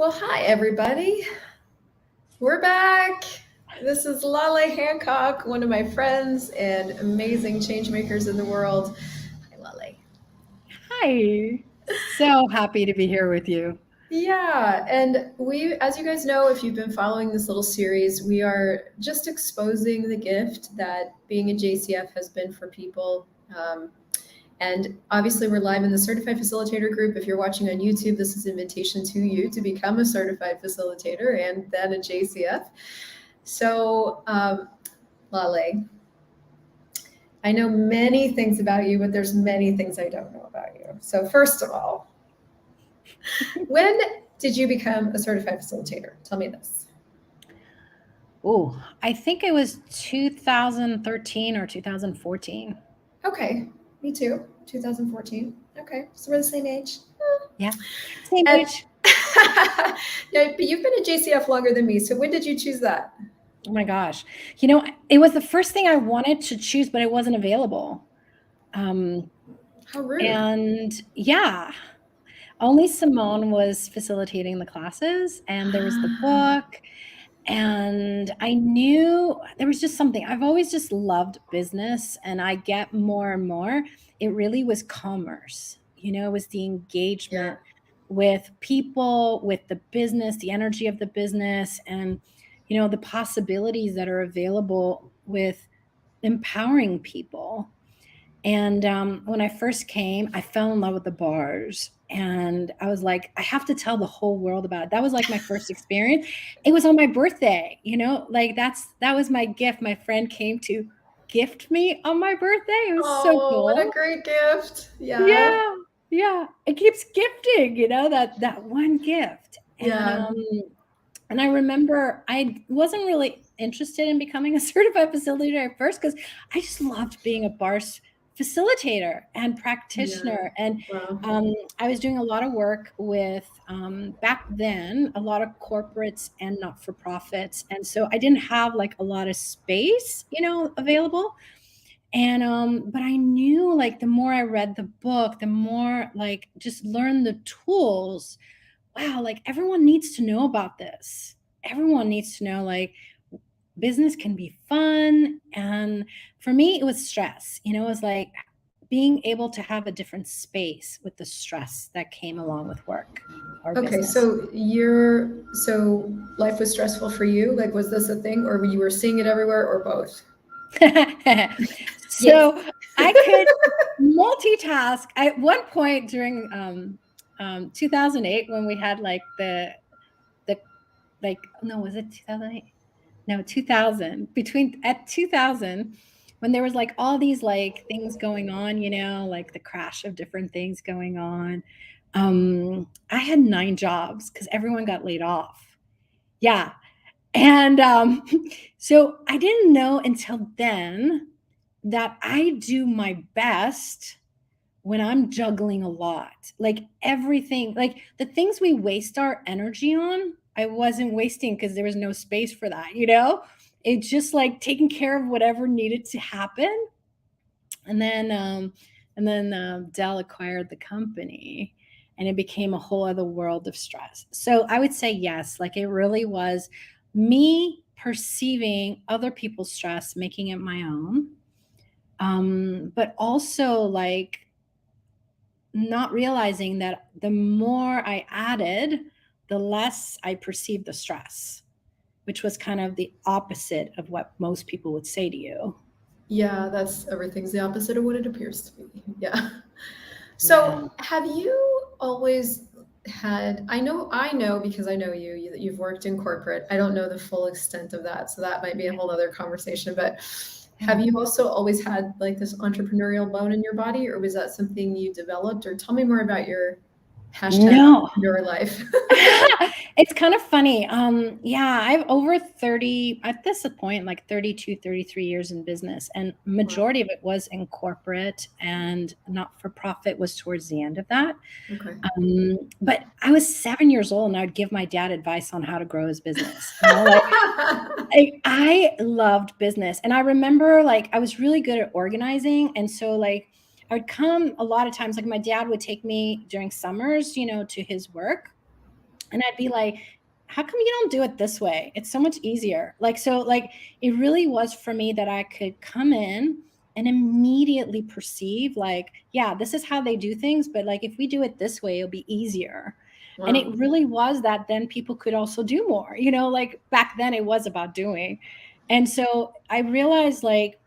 Well, hi, everybody. We're back. This is Laleh Hancock, one of my friends and amazing change makers in the world. Hi, Laleh. Hi. So happy to be here with you. Yeah, and as you guys know, if you've been following this little series, we are just exposing the gift that being a JCF has been for people. And obviously, we're live in the Certified Facilitator group. If you're watching on YouTube, this is an invitation to you to become a certified facilitator and then a JCF. So, Laleh, I know many things about you, but there's many things I don't know about you. So, first of all, when did you become a certified facilitator? Tell me this. Oh, I think it was 2013 or 2014. Okay, me too. 2014. Okay, so we're the same age. Yeah, same And age. yeah, but you've been a JCF longer than me. So when did you choose that? Oh my gosh. It was the first thing I wanted to choose, but it wasn't available. Um, How rude. and yeah, only Simone was facilitating the classes, and there was the book. And I knew there was just something. I've always just loved business, and I get more and more. It really was commerce. It was the Yeah. engagement with people, with the business, the energy of the business, and, the possibilities that are available with empowering people. And when I first came, I fell in love with the bars. And I was like, I have to tell the whole world about it. That was like my first experience. It was on my birthday, like that was my gift. My friend came to gift me on my birthday. It was so Oh, what a cool. great gift. Yeah. Yeah. Yeah. It keeps gifting, that one gift. Yeah. And I remember I wasn't really interested in becoming a certified facilitator at first because I just loved being a bar facilitator and Yeah. practitioner. And Wow. I was doing a lot of work with, back then, a lot of corporates and not for profits. And so I didn't have like a lot of space, available. And but I knew, like, the more I read the book, the more, like, just learn the tools. Wow, like, everyone needs to know about this. Everyone needs to know, like, business can be fun. And for me, it was stress. It was like being able to have a different space with the stress that came along with work or Okay, business. so life was stressful for you? Like, was this a thing, or you were seeing it everywhere, or both? Yes. So I could multitask. At one point during 2008, when we had like the like, no, was it 2008? No, 2000. Between at 2000, when there was like all these like things going on, like the crash of different things going on. I had 9 jobs because everyone got laid off. Yeah. And so I didn't know until then that I do my best when I'm juggling a lot. Like everything, like the things we waste our energy on, I wasn't wasting because there was no space for that. It's just like taking care of whatever needed to happen. And then Dell acquired the company, and it became a whole other world of stress. So I would say yes, like it really was me perceiving other people's stress, making it my own. But also like not realizing that the more I added, the less I perceived the stress, which was kind of the opposite of what most people would say to you. Yeah, that's everything's the opposite of what it appears to be. Yeah. Yeah. So, have you always had, I know because I know that you've worked in corporate. I don't know the full extent of that, so that might be a whole other conversation, but have Yeah. you also always had like this entrepreneurial bone in your body, or was that something you developed? Or tell me more about your hashtag No. entrepreneur life. It's kind of funny. Yeah, I've over 30 at this point, like 32, 33 years in business, and Wow. majority of it was in corporate, and not for profit was towards the end of that. Okay. But I was 7 years old, and I would give my dad advice on how to grow his business. I loved business. And I remember like I was really good at organizing. And so like I would come a lot of times, like my dad would take me during summers, to his work. And I'd be like, how come you don't do it this way? It's so much easier. Like, so like it really was for me that I could come in and immediately perceive like, yeah, this is how they do things, but like if we do it this way, it'll be easier. And it Wow. really was that then people could also do more, like back then it was about doing. And so I realized like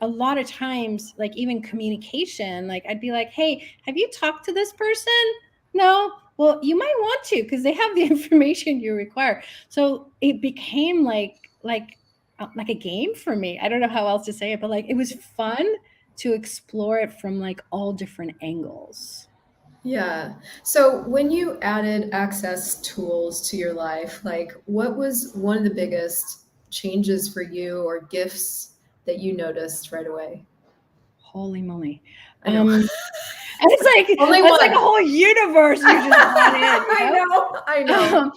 a lot of times, like even communication, like I'd be like, hey, have you talked to this person? No. Well, you might want to because they have the information you require. So it became like a game for me. I don't know how else to say it, but like it was fun to explore it from like all different angles. Yeah. So when you added access tools to your life, like what was one of the biggest changes for you or gifts that you noticed right away? Holy moly. I know. And it's like Only it's like one. a whole universe you just brought in, I know. I know.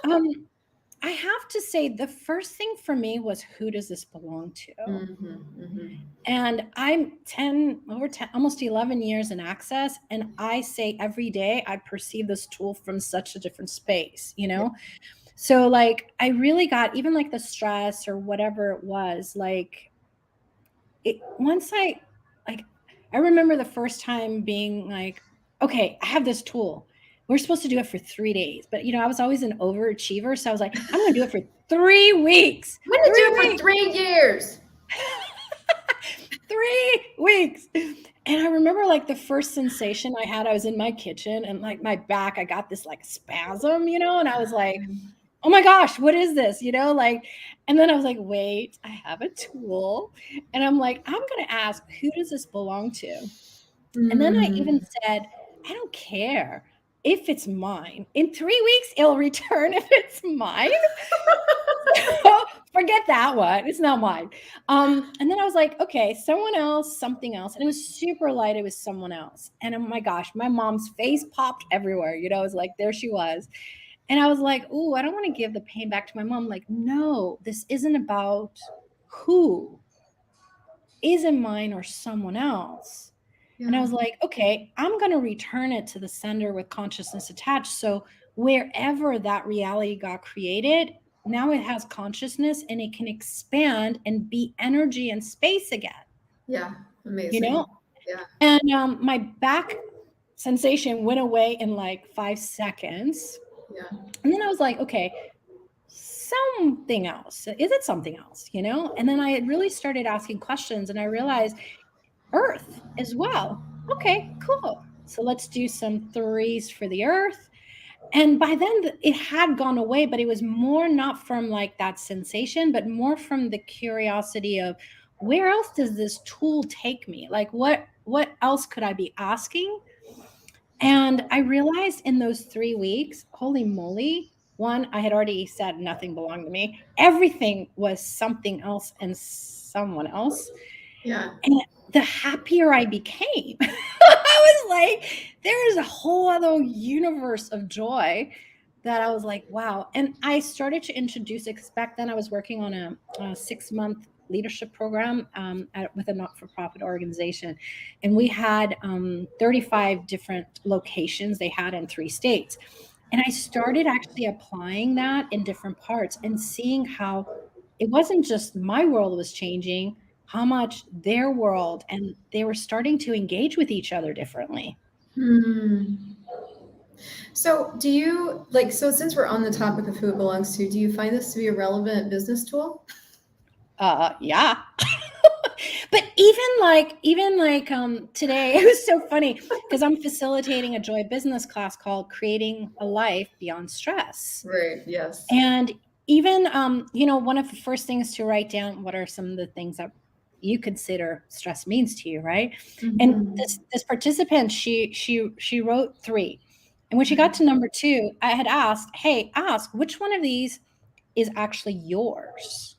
Um, um, I have to say the first thing for me was who does this belong to? And I'm 10, over 10, almost 11 years in access. And I say every day I perceive this tool from such a different space. So like I really got even like the stress or whatever it was, like once I remember the first time being like, okay, I have this tool. We're supposed to do it for 3 days. But I was always an overachiever. So I was like, I'm gonna do it for 3 weeks. I'm gonna do it for 3 years. 3 weeks. And I remember like the first sensation I had, I was in my kitchen and like my back, I got this like spasm, and I was like, oh my gosh, what is this? And then I was like, wait, I have a tool. And I'm like, I'm going to ask, who does this belong to? And then I even said, I don't care if it's mine. In 3 weeks, it'll return if it's mine. Forget that one. It's not mine. And then I was like, okay, someone else, something else. And it was super light. It was someone else. And oh my gosh, my mom's face popped everywhere. It was like, there she was. And I was like, oh, I don't want to give the pain back to my mom. Like, no, this isn't about who isn't mine or someone else. Yeah. And I was like, okay, I'm going to return it to the sender with consciousness attached. So wherever that reality got created, now it has consciousness and it can expand and be energy and space again. Yeah. Amazing. Yeah. And my back sensation went away in like 5 seconds. Yeah. And then I was like, okay, something else. Is it something else? And then I really started asking questions and I realized Earth as well. Okay, cool. So let's do some 3s for the Earth. And by then it had gone away, but it was more not from like that sensation, but more from the curiosity of where else does this tool take me? Like what else could I be asking? And I realized in those 3 weeks, holy moly, one, I had already said nothing belonged to me. Everything was something else and someone else. Yeah. And the happier I became, I was like, there is a whole other universe of joy that I was like, wow. And I started to introduce, because back then I was working on a 6-month leadership program with a not-for-profit organization. And we had 35 different locations they had in 3 states. And I started actually applying that in different parts and seeing how it wasn't just my world was changing, how much their world, and they were starting to engage with each other differently. So do you so since we're on the topic of who it belongs to, do you find this to be a relevant business tool? Yeah. But even like today, it was so funny because I'm facilitating a joy business class called Creating a Life Beyond Stress. Right. Yes. And even one of the first things to write down, what are some of the things that you consider stress means to you, right? And this participant, she wrote 3. And when she got to number 2, I had asked, hey, ask which one of these is actually yours,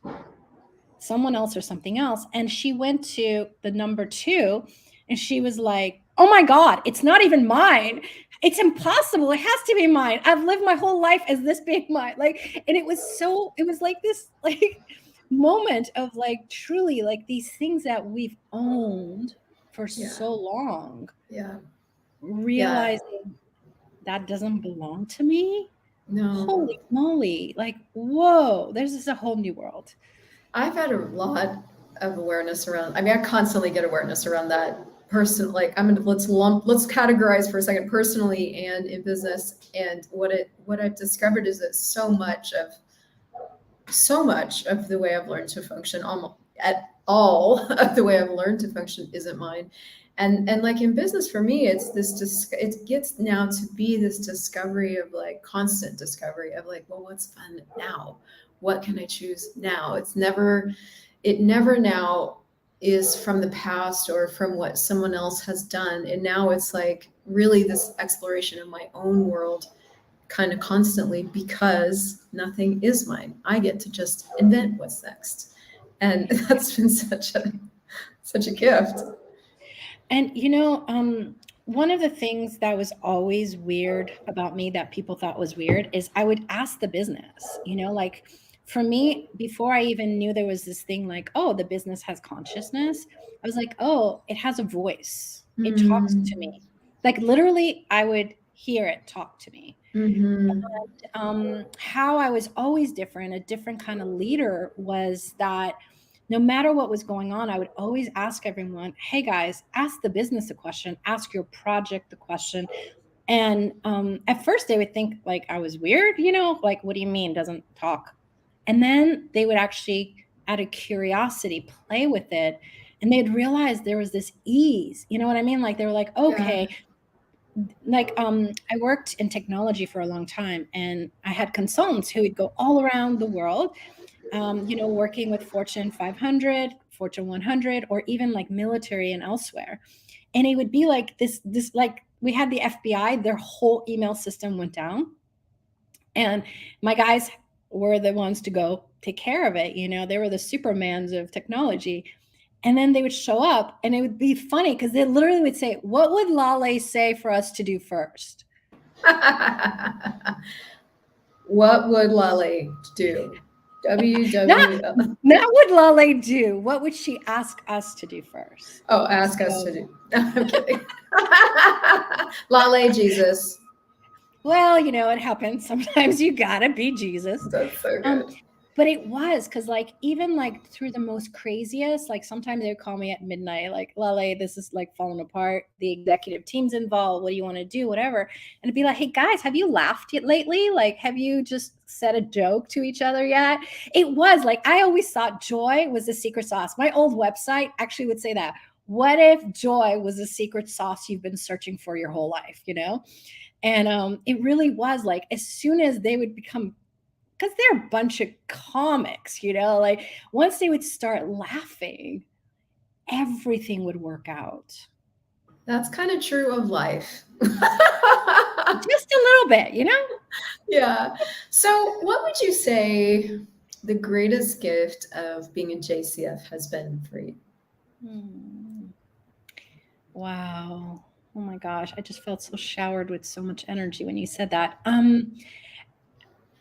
someone else or something else. And she went to the number 2 and she was like, oh my God, it's not even mine. It's impossible. It has to be mine. I've lived my whole life as this being mine. And it was like this moment of like truly like these things that we've owned for so long. Yeah. Realizing that doesn't belong to me. No. Holy moly. Like, whoa, there's just a whole new world. I've had a lot of awareness around. I mean, I constantly get awareness around that person. Like, let's categorize for a second, personally and in business. And what I've discovered is that so much of the way I've learned to function, almost at all of the way I've learned to function, isn't mine. And like in business for me, it's it gets now to be this discovery of like constant discovery of like, well, what's fun now? What can I choose now? It never now is from the past or from what someone else has done. And now it's like really this exploration of my own world kind of constantly, because nothing is mine. I get to just invent what's next. And that's been such a gift. And one of the things that was always weird about me that people thought was weird is I would ask the business, like for me, before I even knew there was this thing like, oh, the business has consciousness, I was like, oh, it has a voice. It talks to me. Like literally, I would hear it talk to me. Mm-hmm. How I was always different, a different kind of leader, was that no matter what was going on, I would always ask everyone, hey guys, ask the business a question, ask your project the question. And at first they would think like I was weird, like, what do you mean doesn't talk? And then they would actually, out of curiosity, play with it. And they'd realize there was this ease. You know what I mean? Like they were like, okay, like I worked in technology for a long time, and I had consultants who would go all around the world, working with Fortune 500, Fortune 100, or even like military and elsewhere. And it would be like this like we had the FBI, their whole email system went down, and my guys were the ones to go take care of it. They were the supermans of technology. And then they would show up, and it would be funny because they literally would say, what would Laleh say for us to do first? What would Laleh do? Not what Laleh do. What would she ask us to do first? Oh, ask us to do. I'm kidding. Laleh Jesus. Well, it happens. Sometimes you gotta be Jesus. That's so good. But it was because like even like through the most craziest, like sometimes they would call me at midnight, like, Laleh, this is like falling apart. The executive team's involved. What do you want to do? Whatever. And it'd be like, hey guys, have you laughed yet lately? Like, have you just said a joke to each other yet? It was like, I always thought joy was the secret sauce. My old website actually would say that. What if joy was the secret sauce you've been searching for your whole life, And it really was like, as soon as they would become, because they're a bunch of comics, like once they would start laughing, everything would work out. That's kind of true of life. Just a little bit, Yeah. So what would you say the greatest gift of being a JCF has been for you? Wow. Oh my gosh. I just felt so showered with so much energy when you said that.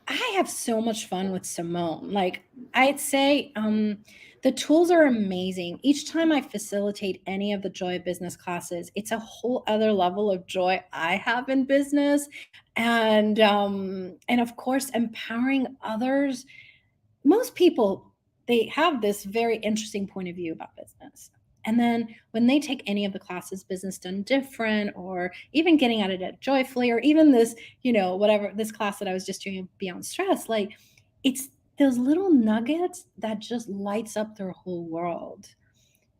I have so much fun with Simone. Like I'd say the tools are amazing. Each time I facilitate any of the Joy Business classes, it's a whole other level of joy I have in business. And of course, empowering others. Most people, they have this very interesting point of view about business. And then when they take any of the classes, Business Done Different, or even Getting Out of Debt Joyfully, or even this, whatever, this class that I was just doing, Beyond Stress, like it's those little nuggets that just lights up their whole world.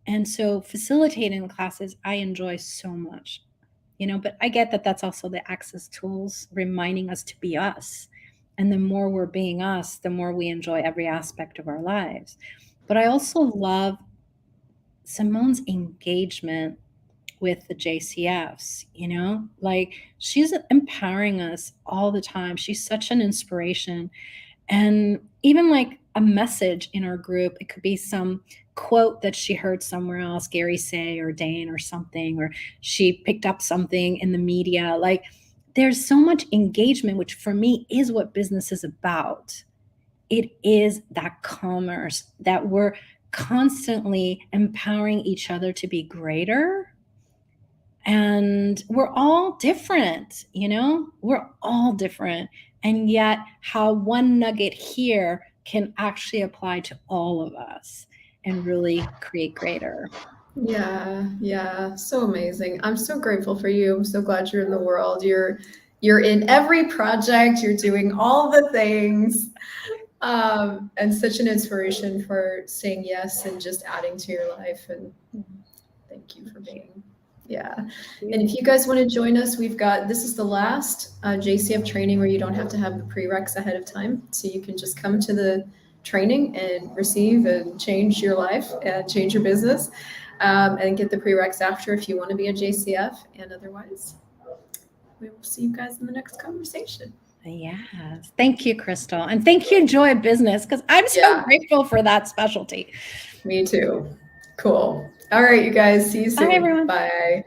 And so facilitating the classes, I enjoy so much, but I get that that's also the access tools reminding us to be us. And the more we're being us, the more we enjoy every aspect of our lives. But I also love Simone's engagement with the JCFs, like she's empowering us all the time. She's such an inspiration. And even like a message in our group, it could be some quote that she heard somewhere else, Gary say or Dane or something, or she picked up something in the media. Like there's so much engagement, which for me is what business is about. It is that commerce that we're constantly empowering each other to be greater. And we're all different, we're all different. and yet how one nugget here can actually apply to all of us and really create greater. Yeah, so amazing. I'm so grateful for you. I'm so glad you're in the world. You're in every project, you're doing all the things. And such an inspiration for saying yes and just adding to your life. And thank you for being. Yeah. And if you guys want to join us, this is the last JCF training where you don't have to have the prereqs ahead of time. So you can just come to the training and receive and change your life and change your business, and get the prereqs after if you want to be a JCF. And otherwise, we will see you guys in the next conversation. Yes. Thank you, Crystal. And thank you, Joy Business, because I'm so grateful for that specialty. Me too. Cool. All right, you guys. See you soon. Bye, everyone. Bye.